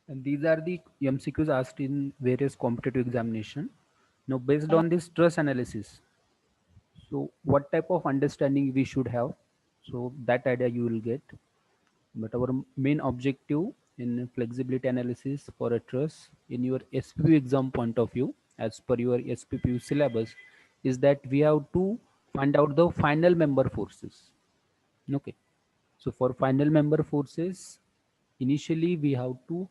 And these are the MCQs asked in various competitive examination. Now, based on this trust analysis, so what type of understanding we should have, so that idea you will get. But our main objective in flexibility analysis for a truss in your SPP exam point of view, as per your SPPU syllabus, is that we have to find out the final member forces. Okay. So for final member forces, initially we have to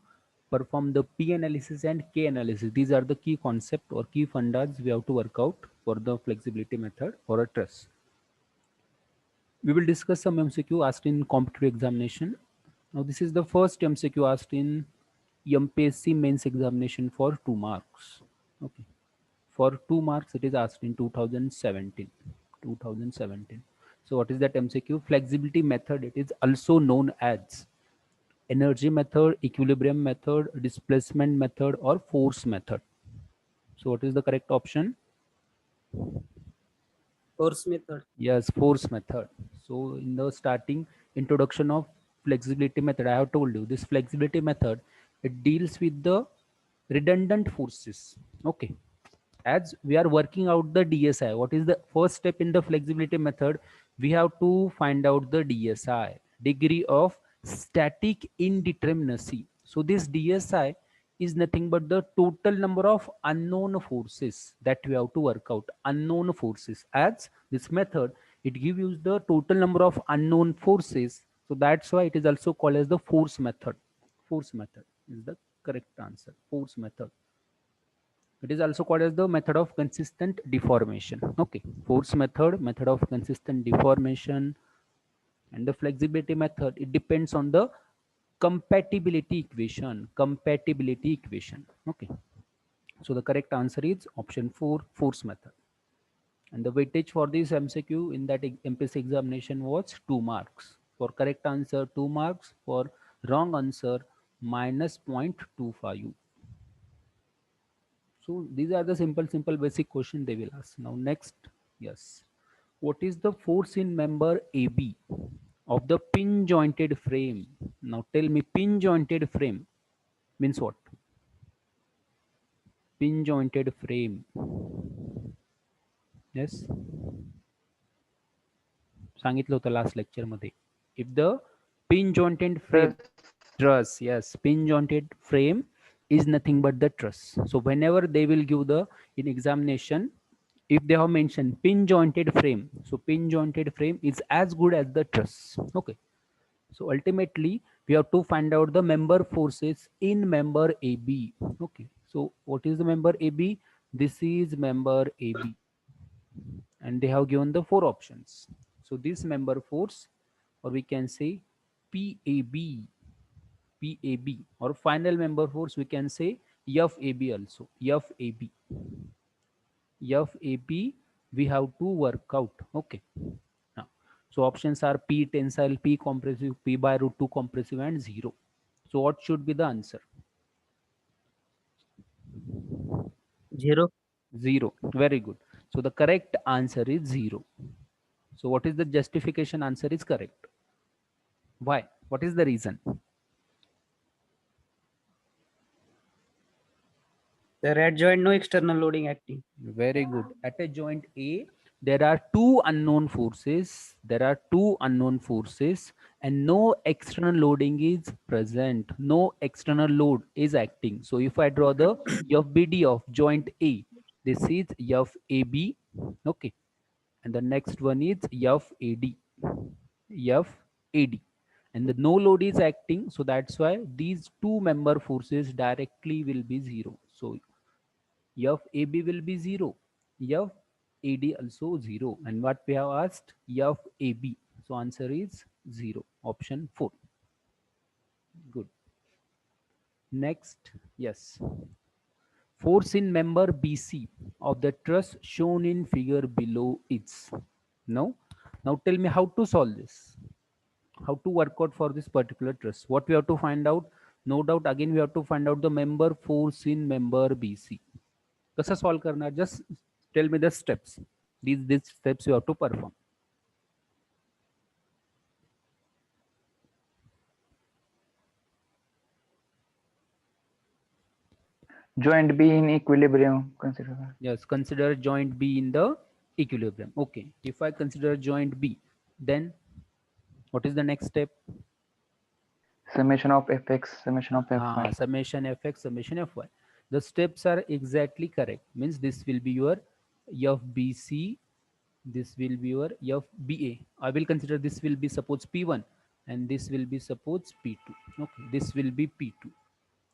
perform the P analysis and K analysis. These are the key concept or key fundas we have to work out for the flexibility method for a truss. We will discuss some MCQ asked in competitive examination. Now this is the first MCQ asked in MPSC mains examination for 2 marks. Okay. For 2 marks it is asked in 2017. 2017. So what is that MCQ? Flexibility method. It is also known as energy method, equilibrium method, displacement method, or force method. So what is the correct option? Force method. Yes, force method. So in the starting introduction of flexibility method, I have told you this flexibility method, it deals with the redundant forces. Okay. As we are working out the DSI, what is the first step in the flexibility method? We have to find out the DSI, degree of static indeterminacy. So this DSI is nothing but the total number of unknown forces that we have to work out. Unknown forces. As this method, it gives you the total number of unknown forces. So that's why it is also called as the force method. Force method is the correct answer. Force method. It is also called as the method of consistent deformation. Okay, force method, method of consistent deformation, and the flexibility method. It depends on the compatibility equation. Compatibility equation. Okay, so the correct answer is option 4, force method. And the weightage for this MCQ in that MPSC examination was 2 marks. For correct answer, 2 marks. For wrong answer, minus 0.25. So these are the simple basic question they will ask. Now next, yes. What is the force in member AB of the pin jointed frame? Now tell me, pin jointed frame means what? Pin jointed frame. Yes. सांगितलं होतं last lecture मध्ये. If the pin jointed frame truss, yes, pin jointed frame is nothing but the truss. So whenever they will give the in examination, if they have mentioned pin jointed frame, so pin jointed frame is as good as the truss. Okay. So ultimately we have to find out the member forces in member AB. Okay. So what is the member AB? This is member AB, and they have given the 4 options. So this member force, or we can say PAB, PAB, or final member force, we can say FAB also, FAB, FAB. We have to work out. Okay. Now, so options are P tensile, P compressive, P by root 2 compressive, and 0. So what should be the answer? 0. 0. Very good. So the correct answer is 0. So what is the justification? Answer is correct. Why? What is the reason? The red joint, no external loading acting. Very good. At a joint A, there are two unknown forces. There are two unknown forces, and no external loading is present. No external load is acting. So if I draw the FBD of joint A, this is FAB. Okay. And the next one is FAD. FAD. And the no load is acting. So that's why these two member forces directly will be 0. So FAB will be 0. FAD also 0. And what we have asked? FAB. So answer is 0. Option 4. Good. Next, yes. Force in member BC of the truss shown in figure below is. No? Now tell me how to solve this. How to work out for this particular truss. What we have to find out? No doubt again we have to find out the member force in member BC. कसं solve करणार? Just tell me the steps. These steps you have to perform. Joint B in equilibrium. Consider that. Yes, consider joint B in the equilibrium. Okay, if I consider joint B, then what is the next step? Summation of fx, summation of fy. Summation fx, summation fy. The steps are exactly correct. Means this will be your FBC, this will be your FBA. I will consider this will be suppose P1 and this will be suppose P2. Okay, this will be P2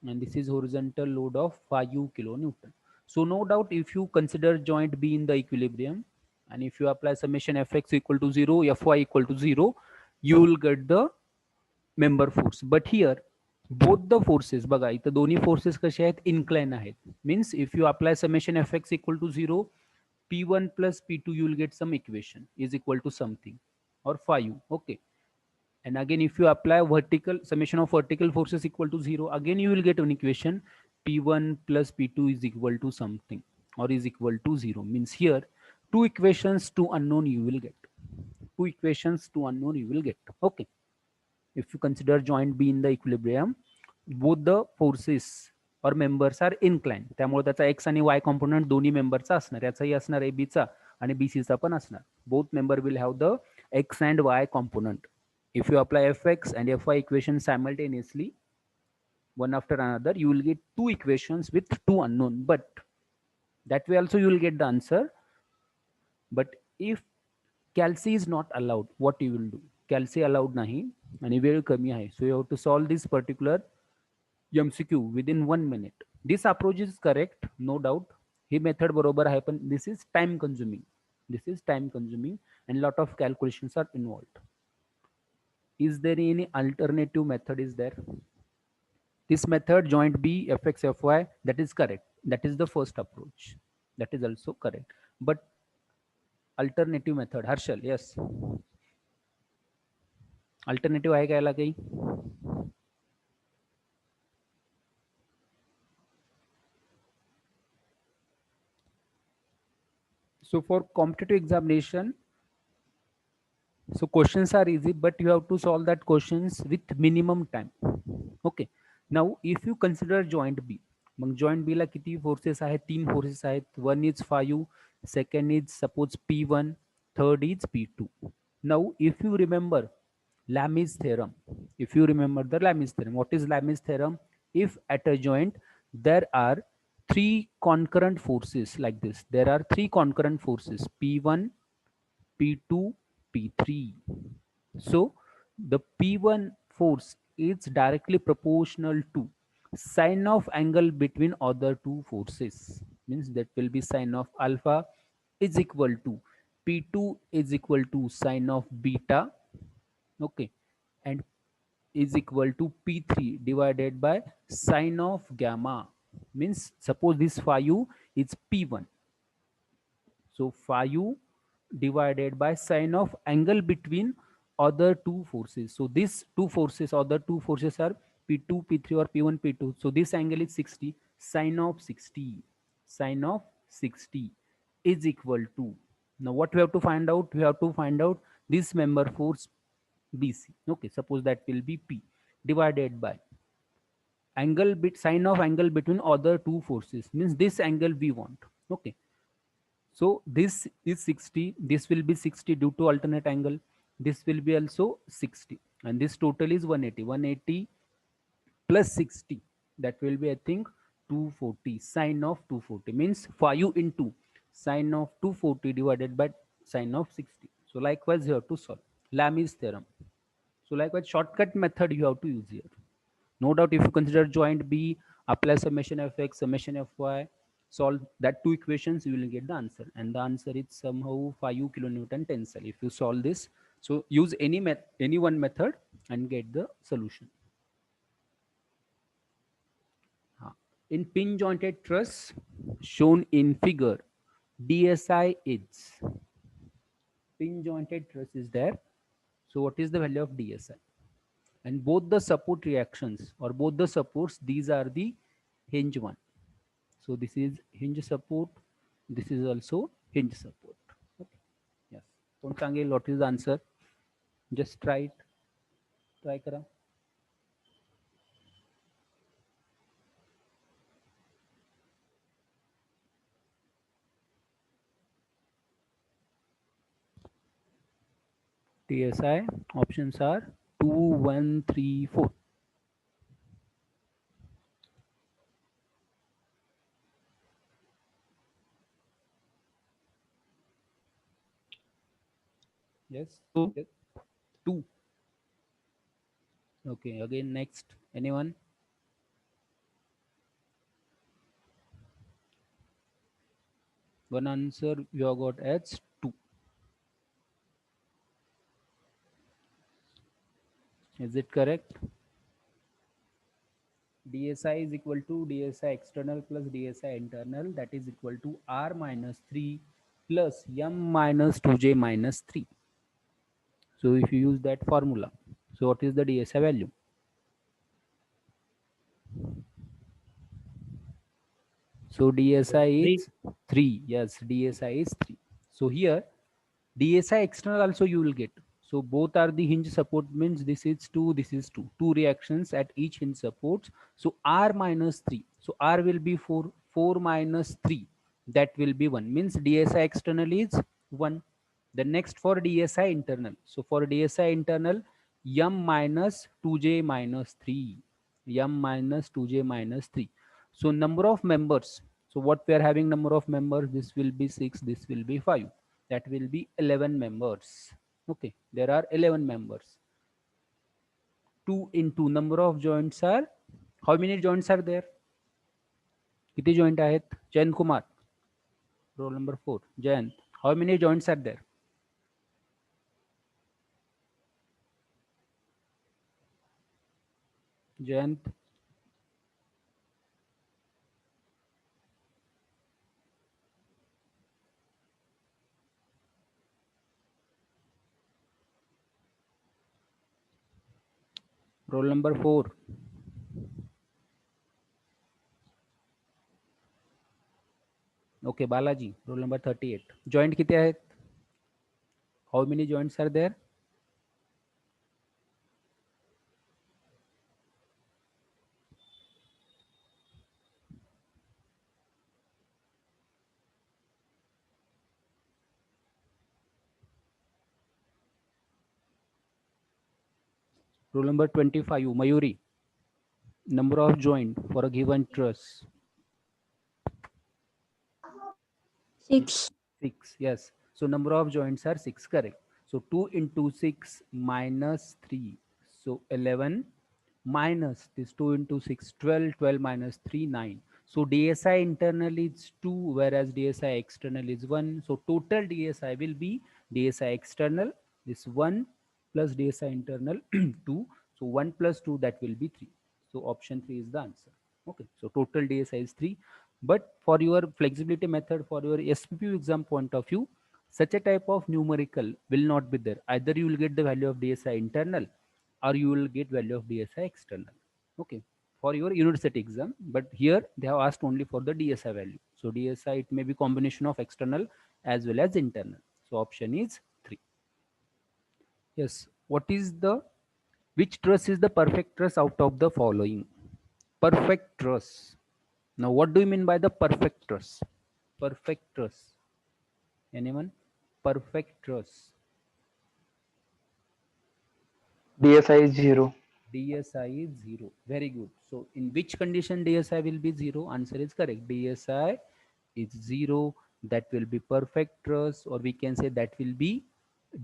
and this is horizontal load of 5 kilonewton. So no doubt if you consider joint B in the equilibrium and if you apply summation fx equal to 0, fy equal to 0, you will get the member force. But here both the forces बघा इथं दोन्ही forces कसे आहेत incline आहेत. Means if you apply summation fx equal to 0, p1 plus p2 you will get some equation is equal to something or phi u. Okay, and again if you apply vertical summation of vertical forces equal to 0, again you will get an equation p1 plus p2 is equal to something or is equal to 0. Means here two equations, two unknown you will get. Two equations, two unknown you will get. Okay, if you consider joint B in the equilibrium, both the forces or members are inclined. त्यामुळे त्याचा x आणि y component दोन्ही मेंबरचा असणार. याचाही असणार a b चा आणि b c चा पण असणार. Both member will have the x and y component. If you apply fx and fy equations simultaneously, one after another, you will get two equations with two unknown. But that way also you will get the answer. But if calci is not allowed, what you will do? Calci allowed nahi आणि वेळ कमी आहे. So you have to solve this particular MCQ within 1 minute. This approach is correct, no doubt. He method बरोबर आहे पण this is time consuming. This is time consuming and lot of calculations are involved. Is there any alternative method is there? This method joint B fx fy, that is correct. That is the first approach. That is also correct. But alternative method, Harshal, yes. Alternative आहे का याला काही? So for competitive examination, so questions are easy, but you have to solve that questions with minimum time. Okay. Now if you consider joint B, mug joint B ला किती forces आहेत? 3 forces आहेत. One is phi u, second is suppose P1, third is P2. Now if you remember Lami's theorem, if you remember the Lami's theorem, what is Lami's theorem? If at a joint there are three concurrent forces like this, there are three concurrent forces P1, P2, P3. So the P1 force is directly proportional to sine of angle between other two forces. Means that will be sine of alpha is equal to P2 is equal to sine of beta. Okay, and is equal to P3 divided by sine of gamma. Means suppose this phi u is P1. So phi u divided by sine of angle between other two forces. So these two forces, other two forces are P2, P3 or P1, P2. So this angle is 60. Sine of 60. Sine of 60 is equal to. Now what we have to find out? We have to find out this member force BC. Okay, suppose that will be P divided by angle bit sine of angle between other two forces, means this angle we want. Okay, so this is 60, this will be 60 due to alternate angle, this will be also 60 and this total is 180. 180 plus 60, that will be I think 240. Sine of 240 means 5 into sine of 240 divided by sine of 60. So likewise you have to solve Lami's theorem. So likewise shortcut method you have to use here. No doubt if you consider joint B, apply summation fx, summation fy, solve that two equations, you will get the answer. And the answer is somehow 5 kilonewton tensile. If you solve this, so use any one method and get the solution. In pin jointed truss shown in figure, DSI is pin jointed truss is there. So what is the value of DSI? And both the support reactions or both the supports, these are the hinge one. So this is hinge support, this is also hinge support. Okay. Yes, कोण सांगेल what is the answer? Just try it. Try करा. DSI options are 2, 1, 3, 4. Yes. Two. Yes. 2. Okay. Again, next. Anyone? One answer you have got as 2. Is it correct? DSI is equal to DSI external plus DSI internal, that is equal to R minus 3 plus M minus 2J minus 3. So if you use that formula, so what is the DSI value? So DSI Three. is 3. Yes, DSI is 3. So here DSI external also you will get. So both are the hinge support, means this is 2, this is 2. Two reactions at each hinge supports. So R minus 3. So R will be 4. 4 minus 3. That will be 1. Means DSI external is 1. The next for DSI internal. So for DSI internal, M minus 2J minus 3. M minus 2J minus 3. So number of members. So what we are having number of members, this will be 6, this will be 5. That will be 11 members. Okay, there are 11 members. 2 into number of joints are, how many joints are there? किती joint आहेत? Jayan Kumar, roll number 4. Jayan, how many joints are there? Jayant, roll number 4. Okay, Balaji, roll number 38. Joint किती आहेत? How many joints are there? Roll number 25, Mayuri. Number of joint for a given truss. 6. 6, yes. So number of joints are 6, correct. So 2 into 6 minus 3. So 11 minus this 2 into 6, 12, 12 minus 3, 9. So DSI internal is 2, whereas DSI external is 1. So total DSI will be DSI external, this 1 plus DSI internal 2. So 1 plus 2, that will be 3. So option 3 is the answer. Okay, so total DSI is 3. But for your flexibility method, for your SPPU exam point of view, such a type of numerical will not be there. Either you will get the value of DSI internal or you will get value of DSI external. Okay, for your university exam, but here they have asked only for the DSI value. So DSI, it may be combination of external as well as internal. So option is 3. Yes, what is the, which truss is the perfect truss out of the following? Perfect truss. Now, what do you mean by the perfect truss? Perfect truss. Anyone? Perfect truss. DSI is 0. DSI is 0. Very good. So, in which condition DSI will be 0? Answer is correct. DSI is 0. That will be perfect truss, or we can say that will be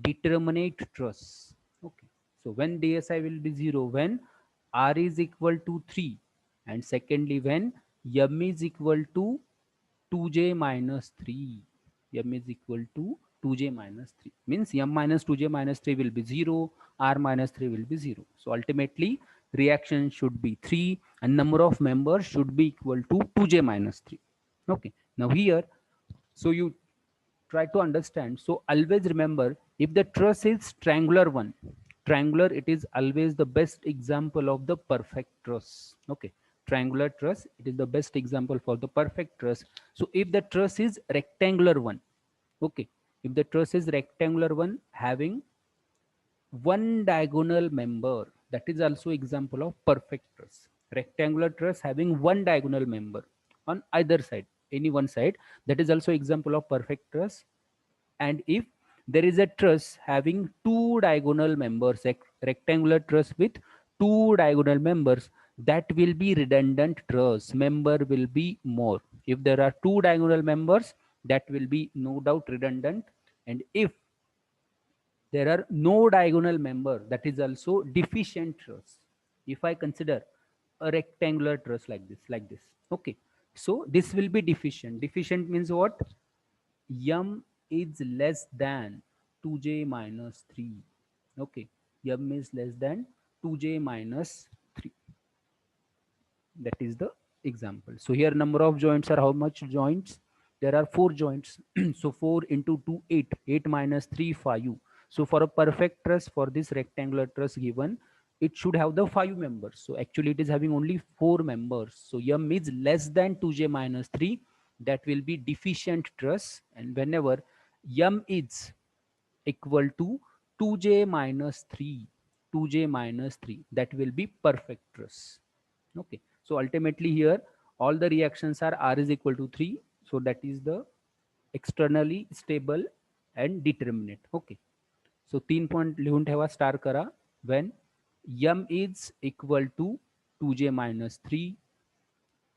determinate truss. Okay. So, when DSI will be 0? When R is equal to 3, and secondly, when M is equal to 2J minus 3. M is equal to 2J minus 3. Means M minus 2J minus 3 will be 0. R minus 3 will be 0. So ultimately, reaction should be 3 and number of members should be equal to 2J minus 3. Okay. Now here, so you try to understand. So always remember, if the truss is triangular one, triangular, it is always the best example of the perfect truss. Okay, triangular truss, it is the best example for the perfect truss. So if the truss is rectangular one, okay, if the truss is rectangular one having one diagonal member, that is also example of perfect truss. Rectangular truss having one diagonal member on either side, any one side, that is also example of perfect truss. And if there is a truss having two diagonal members, rectangular truss with two diagonal members, that will be redundant truss. Member will be more. If there are two diagonal members, that will be no doubt redundant. And if there are no diagonal member, that is also deficient truss. If I consider a rectangular truss like this, okay, so this will be deficient. Deficient means what? M is less than 2j minus 3. Okay, M is less than 2j minus 3. That is the example. So here number of joints are how much joints? There are 4 joints. So 4 into 2, 8. 8 minus 3, 5. So for a perfect truss, for this rectangular truss given, it should have the 5 members. So actually it is having only 4 members. So M is less than 2j minus 3. That will be deficient truss. And whenever M is equal to 2j minus 3, 2j minus 3, that will be perfect truss. Okay, so ultimately here all the reactions are R is equal to 3, so that is the externally stable and determinate. Okay, so 3 point लिहून ठेवा star करा. When M is equal to 2j minus 3,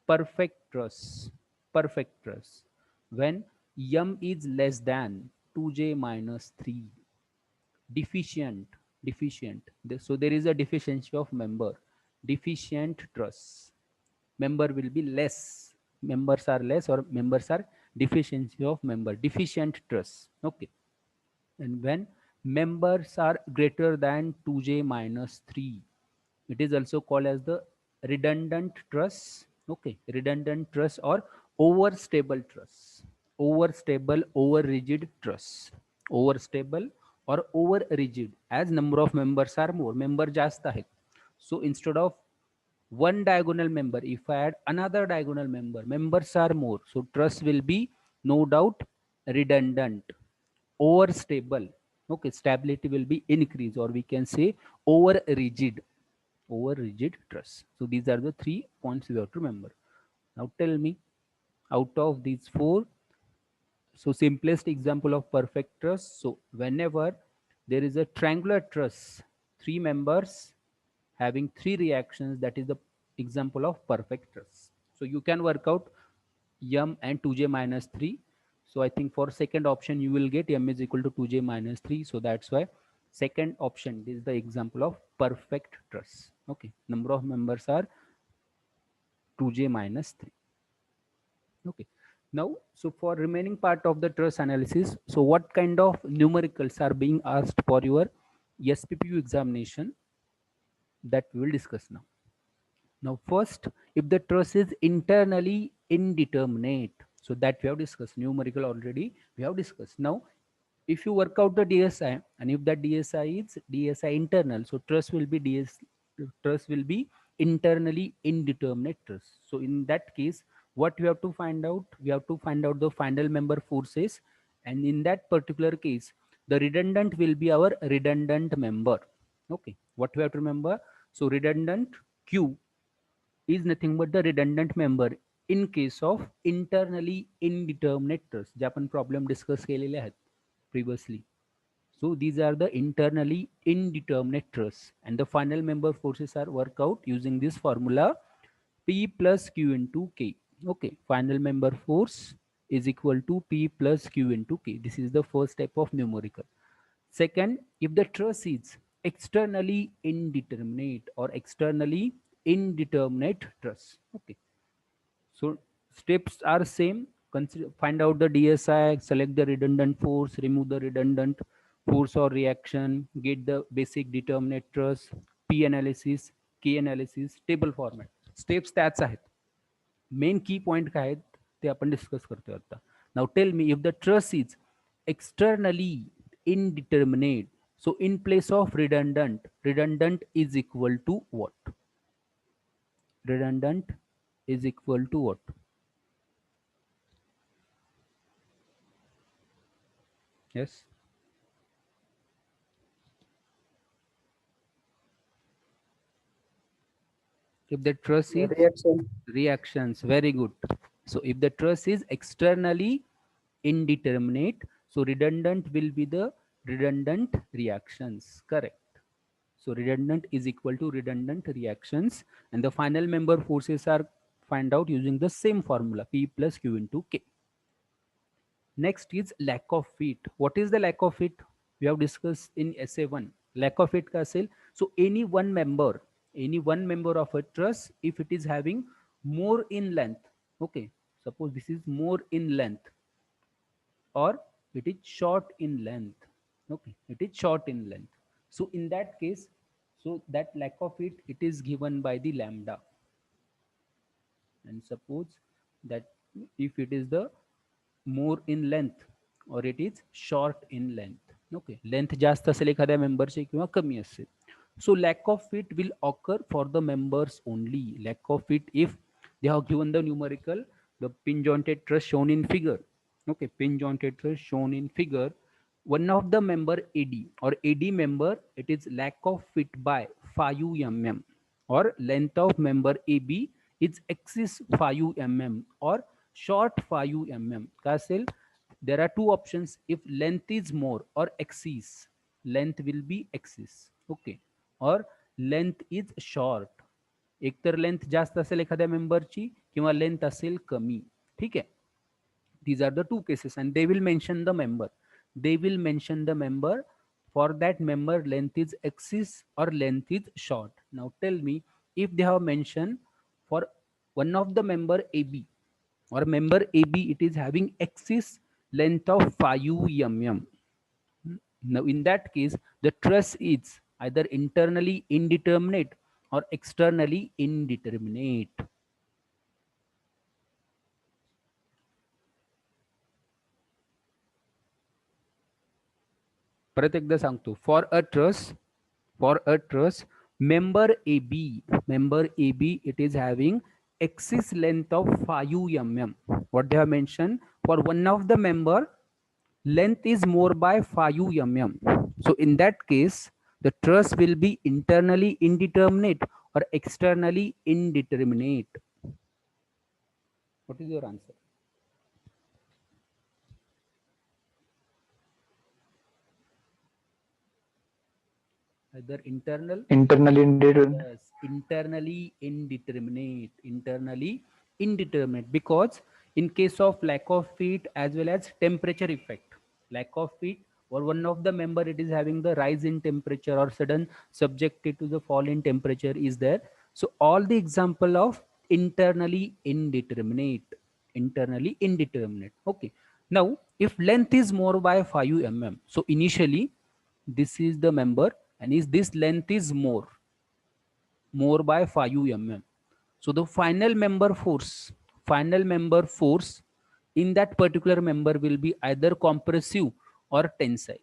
perfect truss, perfect truss. When M is less than 2j minus 3, deficient, deficient. So there is a deficiency of member, deficient truss. Member will be less, members are less, or members are deficiency of member, deficient truss. Okay, and when members are greater than 2j minus 3, it is also called as the redundant truss. Okay, redundant truss or overstable truss. Overstable, over rigid truss. Overstable or over rigid, as number of members are more, member जास्त आहेत. So instead of one diagonal member, if I add another diagonal member, members are more, so truss will be no doubt redundant, overstable. Okay, stability will be increased, or we can say over rigid, over rigid truss. So these are the 3 points you have to remember. Now tell me, out of these 4, so simplest example of perfect truss. So whenever there is a triangular truss, 3 members having 3 reactions, that is the example of perfect truss. So you can work out M and 2j minus 3. So I think for second option you will get M is equal to 2j minus 3. So that's why second option is the example of perfect truss. Okay, number of members are 2j minus 3. Okay, now so for remaining part of the truss analysis, so what kind of numericals are being asked for your SPPU examination, that we will discuss now. Now first, if the truss is internally indeterminate, so that we have discussed, numerical already we have discussed. Now if you work out the DSI, and if that DSI is DSI internal, so truss will be truss will be internally indeterminate truss. So in that case, what we have to find out? We have to find out the final member forces, and in that particular case, the redundant will be our redundant member. Okay, what we have to remember? So redundant Q is nothing but the redundant member in case of internally indeterminate truss, जे आपण problem discuss केलेले आहेत previously. So these are the internally indeterminate truss, and the final member forces are worked out using this formula P plus Q into K. Okay, final member force is equal to P plus Q into K. This is the first type of numerical. Second, if the truss is externally indeterminate or externally indeterminate truss. Okay, so steps are same. Find out the DSI, select the redundant force, remove the redundant force or reaction, get the basic determinate truss, P analysis, K analysis, table format. Steps त्याच आहेत. Main key point काय आहेत ते आपण discuss करतोय आता. Now tell me, if the truss is externally indeterminate, so in place of redundant, redundant is equal to what? Redundant is equal to what? Yes. If the truss is reactions, very good. So if the truss is externally indeterminate, so redundant will be the redundant reactions. Correct. So redundant is equal to redundant reactions, and the final member forces are find out using the same formula, P plus Q into K. Next is lack of fit. What is the lack of fit? We have discussed in SA1. Lack of fit का असेल, so any one member of a truss, if it is having more in length, okay, suppose this is more in length, or it is short in length, okay, it is short in length. So in that case, so that lack of it is given by the lambda. And suppose that if it is the more in length or it is short in length, okay, length जास्त असेल एखाद्या मेंबरची किंवा कमी असेल, so lack of fit will occur for the members only. Lack of fit if they have given the numerical, the pin jointed truss shown in figure, okay, pin jointed truss shown in figure, one of the member AD or AD member, it is lack of fit by 5 mm, or length of member AB is axis 5 mm or short 5 mm. Castle, there are two options. If length is more or axis, length will be axis, okay, or length is short. एकतर length जास्त असेल एखाद्या मेंबरची किंवा length असेल कमी. ठीक आहे. These are the two cases, and they will mention the member. They will mention the member. For that member, length is axis or length is short. Now tell me, if they have mentioned for one of the member AB or member AB, it is having axis length of 5 mm. Now in that case, the truss is either internally indeterminate or externally indeterminate. परत एकदा सांगतो, for a truss member AB, it is having axis length of 5 mm. What they have mentioned, for one of the member, length is more by 5 mm. So in that case, the truss will be internally indeterminate or externally indeterminate. What is your answer? Either internally indeterminate, because in case of lack of heat as well as temperature effect, lack of heat or one of the member, it is having the rise in temperature or sudden subjected to the fall in temperature is there. So all the example of internally indeterminate. Okay, now if length is more by 5 mm, so initially this is the member, and is this length is more by 5 mm. So the final member force in that particular member will be either compressive or tensile.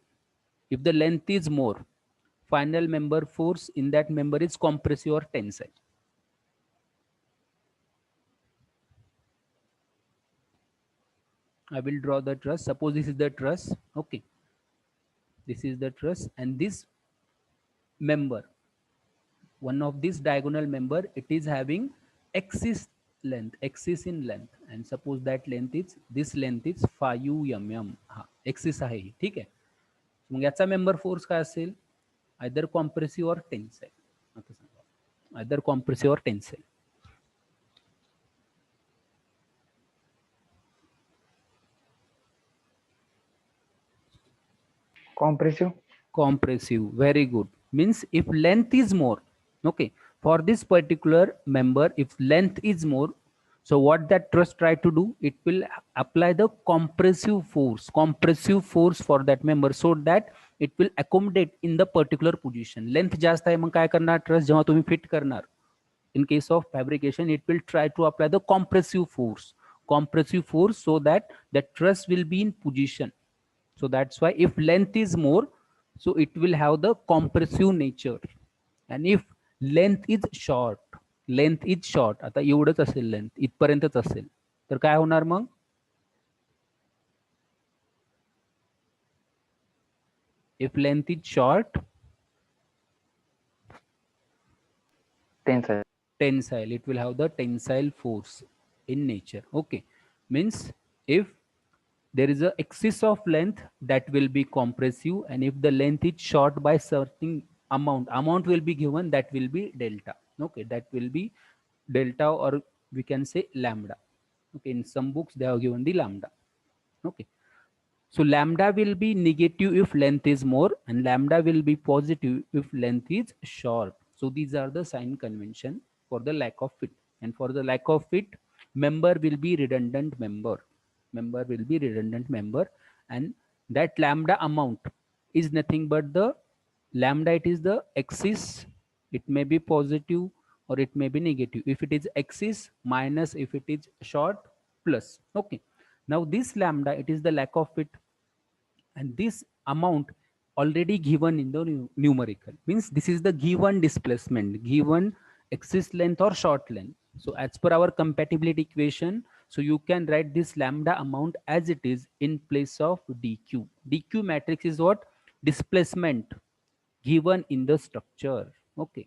If the length is more, final member force in that member is compressive or tensile. I will draw the truss. Suppose this is the truss, okay, this is the truss, and this member, one of this diagonal member, it is having axis in length, and suppose that length is, this length is 5 mm. हा axis आहे ही, ठीक आहे. मग याचा member force काय असेल, either compressive और tensile. आता सांगा, either compressive और tensile. Compressive, very good. Means if length is more, okay, for this particular member, if length is more, so what that truss try to do, it will apply the compressive force for that member, so that it will accommodate in the particular position. Length जास्त आहे, मग काय करणार truss जेव्हा तुम्ही fit करणार, in case of fabrication, it will try to apply the compressive force, so that the truss will be in position. So that's why if length is more, so it will have the compressive nature. And if length is short, आता एवढंच असेल, length इथपर्यंतच असेल, तर काय होणार मग, if length is short, tensile, it will have the tensile force in nature. Okay, means if there is a excess of length that will be compressive, and if the length is short by certain amount will be given, that will be delta. Okay, that will be delta, or we can say lambda. Okay, in some books they have given the lambda. Okay, so lambda will be negative if length is more, and lambda will be positive if length is short. So these are the sign convention for the lack of fit. And for the lack of fit, member will be redundant member. Member will be redundant member, and that lambda amount is nothing but the lambda. It is the axis. It may be positive or it may be negative. If it is axis, minus; if it is short, plus. Okay. Now this lambda, it is the lack of fit, and this amount already given in the numerical, means this is the given displacement, given axis length or short length. So as per our compatibility equation, so you can write this lambda amount as it is in place of dq. Dq matrix is what? Displacement given in the structure. Okay,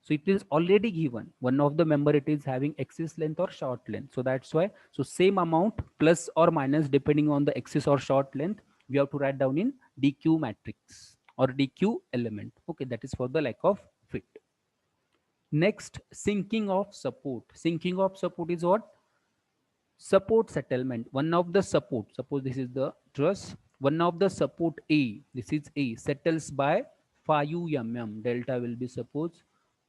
so it is already given, one of the member it is having axis length or short length, so that's why, so same amount plus or minus depending on the axis or short length, we have to write down in dq matrix or dq element. Okay, that is for the lack of fit. Next, sinking of support. Sinking of support is what? Support settlement. One of the support, suppose this is the truss, one of the support A, this is A, settles by 5 mm. Delta will be suppose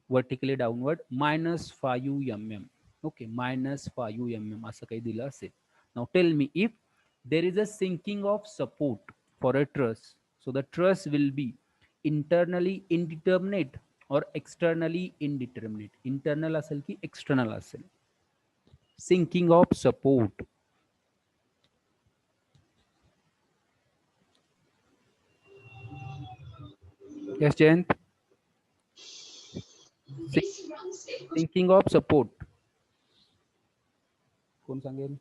vertically downward minus 5 mm. Okay, minus 5 mm असं काही दिलं असेल. Now tell me, if there is a sinking of support for a truss, so the truss will be internally indeterminate or externally indeterminate. Internal असेल की external असेल. Sinking of support. Yes, Jayant. Sinking of support. कोण सांगेल?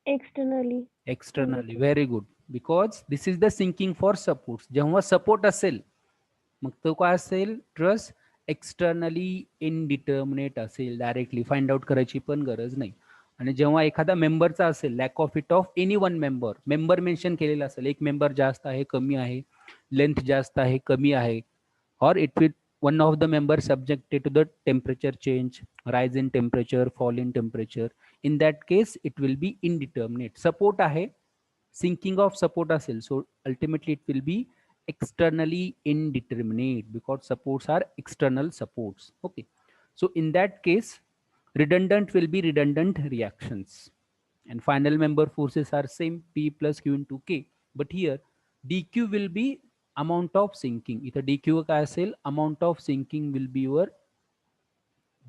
Externally. Externally. Very good. Because this is the sinking for supports. जेव्हा support असेल, मग तो काय असेल? ट्रस एक्सटर्नली इनडिटर्मिनेट असेल. डायरेक्टली फाइंड आउट करायची पण गरज नाही. आणि जेव्हा एखादा मेंबरचा असेल, lack of it of any one member, member mention केलेला असेल, एक मेंबर जास्त आहे, कमी आहे, लेंथ जास्त आहे, कमी आहे, or it will one of the members subjected to the temperature change, rise in temperature, fall in temperature. In that case, it will be indeterminate. Support ahe, sinking of support asil, so ultimately it will be externally indeterminate because supports are external supports. Okay, so in that case, redundant will be redundant reactions, and final member forces are same, P plus Q into K, but here dq will be amount of sinking. इथं dq काय असेल? Amount of sinking will be your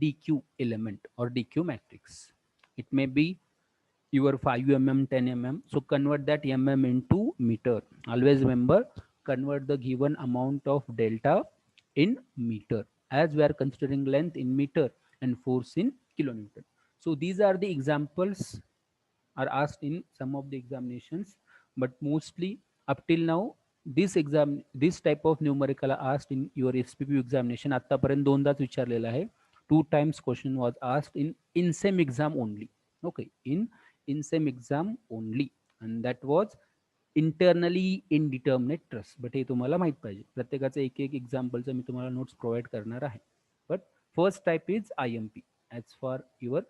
dq element or dq matrix. It may be your 5 mm, 10 mm. So convert that mm into meter. Always remember, convert the given amount of delta in meter, as we are considering length in meter and force in kilonewton. So these are the examples are asked in some of the examinations, but mostly up till now this type of numerical are asked in your SPPU examination. आतापर्यंत दोनदाच विचारलेला आहे. 2 times question was asked in same exam only. Okay, in same exam only, and that was internally indeterminate truss. But हे तुम्हाला माहित पाहिजे. प्रत्येकाचं एक एक एक्झाम्पलचं मी तुम्हाला नोट्स प्रोव्हाइड करणार आहे. But first type is IMP as for your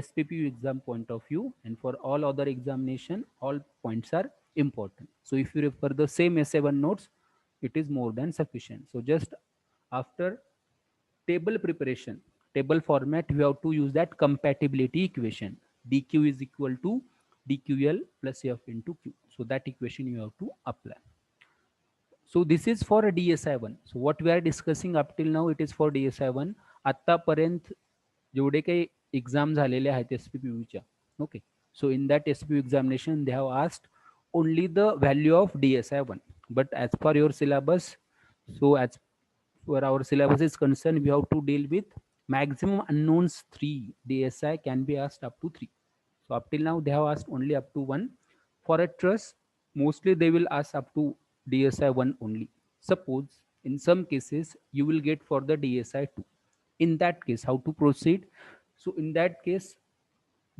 SPPU exam point of view, and for all other examination, all points are important. So if you refer the same SA1 notes, it is more than sufficient. So just after table preparation, table format, you have to use that compatibility equation. dq is equal to dql plus f into q. So that equation you have to apply. So this is for a DSI1. So what we are discussing up till now, it is for DSI1. आतापर्यंत जेवढे काही exam झालेले आहेत SPPUच्या, okay, so in that SPPU examination they have asked only the value of DSI1, but as per your syllabus, so as for our syllabus is concerned, we have to deal with maximum unknowns 3. DSI can be asked up to 3. So up till now they have asked only up to 1. For a truss, mostly they will ask up to DSI 1 only. Suppose in some cases you will get for the DSI 2. In that case, how to proceed? So in that case,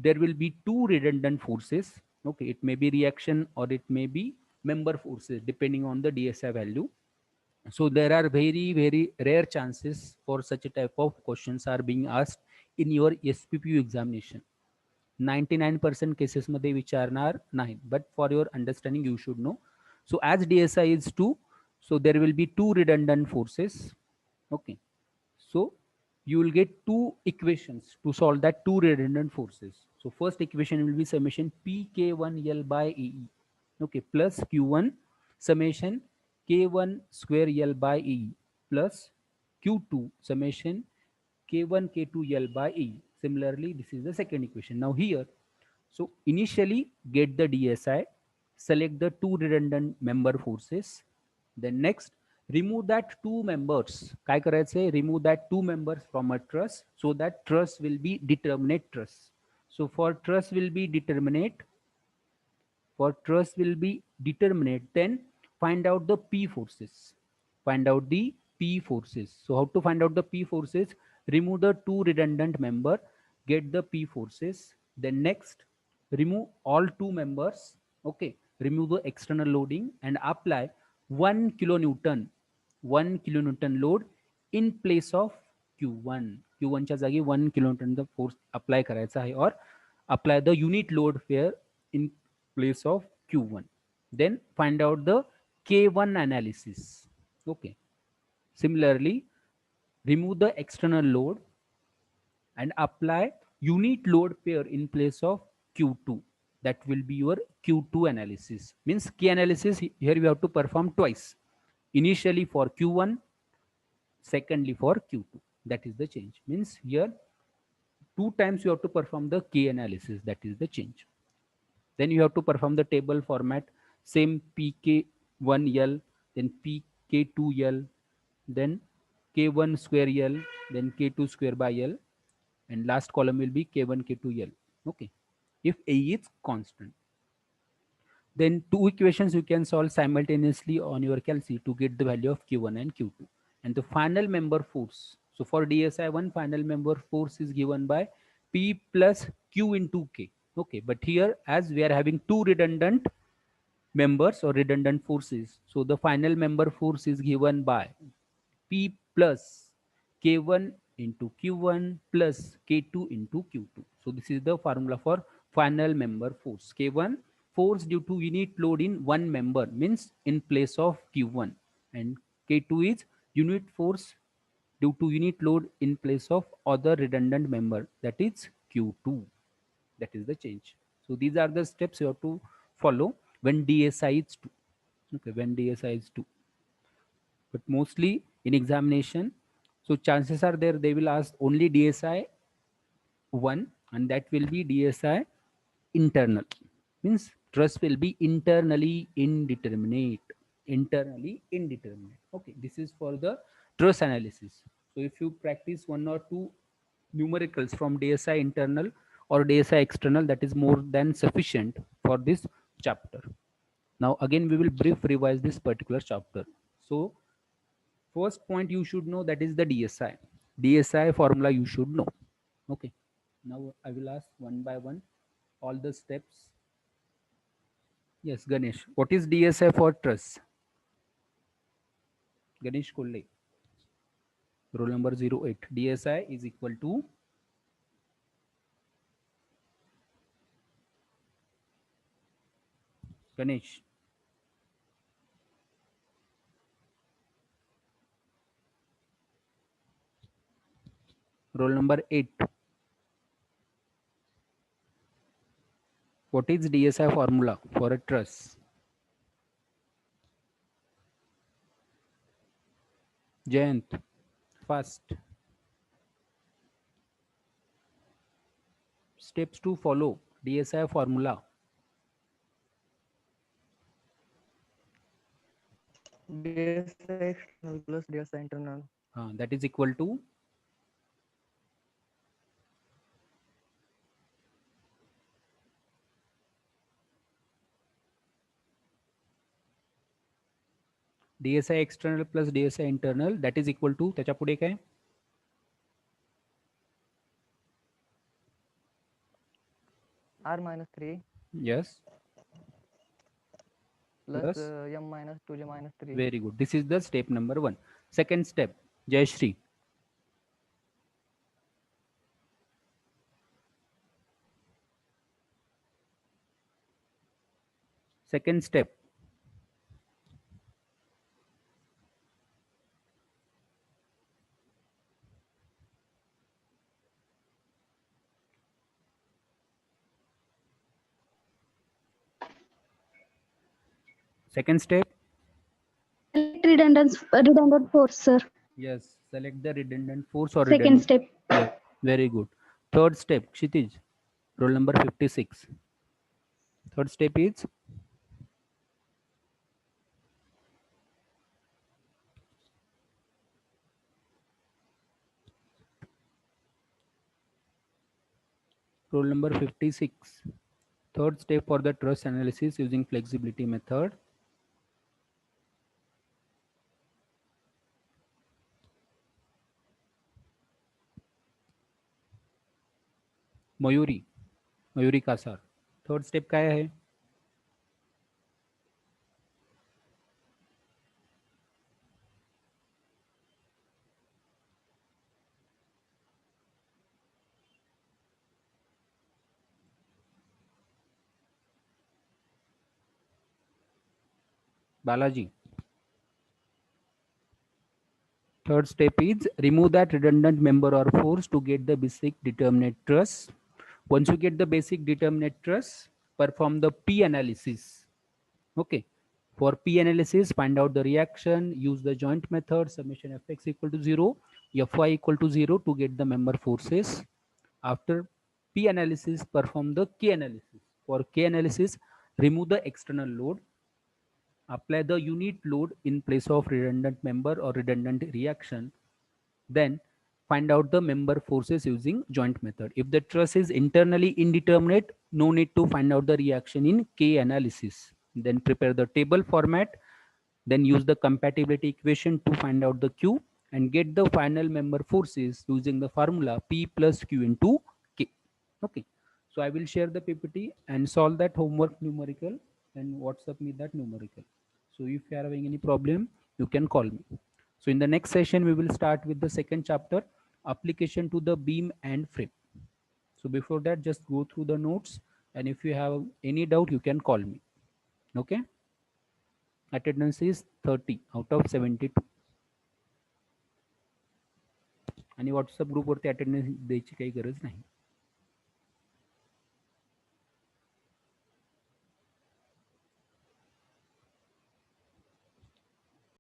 there will be two redundant forces. Okay, it may be reaction or it may be member forces depending on the DSI value. So there are very rare chances for such a type of questions are being asked in your SPPU examination. 99% cases मध्ये विचारणार नाही, but for your understanding you should know. So as DSI is 2, so there will be two redundant forces. Okay, so you will get two equations to solve that two redundant forces. So first equation will be summation pk1l by ee, okay, plus q1 summation k1 square l by ee plus q2 summation k1 k2 l by e. Similarly, this is the second equation. Now here, so initially get the DSI, select the two redundant member forces. Then next, remove that two members. काय करायचंय? Remove that two members from a truss so that truss will be determinate truss. So for truss will be determinate, then find out the P forces. Find out the P forces. So how to find out the P forces? Remove the two redundant member, get the P forces. Then next, remove all two members. Okay, remove the external loading and apply 1 kilonewton load in place of Q1. Q1 च्या जागी 1 kilonewton the force apply करायचा आहे, or apply the unit load here in place of Q1. Then find out the K1 analysis. Okay. Similarly, remove the external load and apply unit load pair in place of Q2. That will be your Q2 analysis. Means K analysis here you have to perform twice. Initially for Q1, secondly for Q2. That is the change. Means here 2 times you have to perform the K analysis. That is the change. Then you have to perform the table format, same pk1l, then pk2l, then k1 square l, then k2 square by l, and last column will be k1 k2 l. Okay, if a is constant, then two equations you can solve simultaneously on your calc to get the value of q1 and q2 and the final member force. So for DSI1, final member force is given by P plus Q into K. Okay, but here as we are having two redundant members or redundant forces, so the final member force is given by P plus K1 into Q1 plus K2 into Q2. So this is the formula for final member force. K1 force due to unit load in one member means in place of Q1, and K2 is unit force due to unit load in place of other redundant member, that is Q2. That is the change. So these are the steps you have to follow when DSI is 2. Okay, when DSI is 2. But mostly in examination, so chances are there they will ask only DSI 1, and that will be DSI internal. Means truss will be internally indeterminate. Okay, this is for the truss analysis. So if you practice 1 or 2 numericals from DSI internal or DSI external, that is more than sufficient for this chapter. Now again we will brief revise this particular chapter. So first point you should know, that is the DSI. DSI formula you should know. Okay. Now I will ask one by one all the steps. Yes, Ganesh. What is DSI for truss? Ganesh Kolle. Roll number 08. DSI is equal to Ganesh. Roll number 8. What is DSI formula for a truss? Jayant, fast. Steps to follow DSI formula. DSI external plus DSI internal. That is equal to DSI external plus DSI internal, that is equal to त्याच्या पुढे काय? R minus 3 Yes. plus Plus. M minus 2J minus 3. Very good. This is the step number 1. Second step, Jayashri. Second step. Second step. Select redundant force, sir. Yes. Select the redundant force or Second redundant. step. Yeah. Very good. Third step, Kshitij. Roll number 56. Third step is roll number 56. Third step for the truss analysis using flexibility method. Mayuri Kasar. Third step काय आहे? Balaji. Third step is remove that redundant member or force to get the basic determinate truss. Once you get the basic determinate truss, perform the P analysis. Okay. For P analysis, find out the reaction, use the joint method, summation Fx equal to 0, Fy equal to 0 to get the member forces. After P analysis, perform the K analysis. For K analysis, remove the external load, apply the unit load in place of redundant member or redundant reaction, then find out the member forces using joint method. If the truss is internally indeterminate, no need to find out the reaction in K analysis. Then prepare the table format, then use the compatibility equation to find out the Q and get the final member forces using the formula P plus Q into K. Okay. So I will share the PPT and solve that homework numerical and WhatsApp me that numerical. So if you are having any problem, you can call me. So in the next session, we will start with the second chapter, application to the beam and frame. So before that, just go through the notes. And if you have any doubt, you can call me. Okay. Attendance is 30 out of 72. आणि WhatsApp ग्रुपवरती attendance द्यायची काही गरज नाही.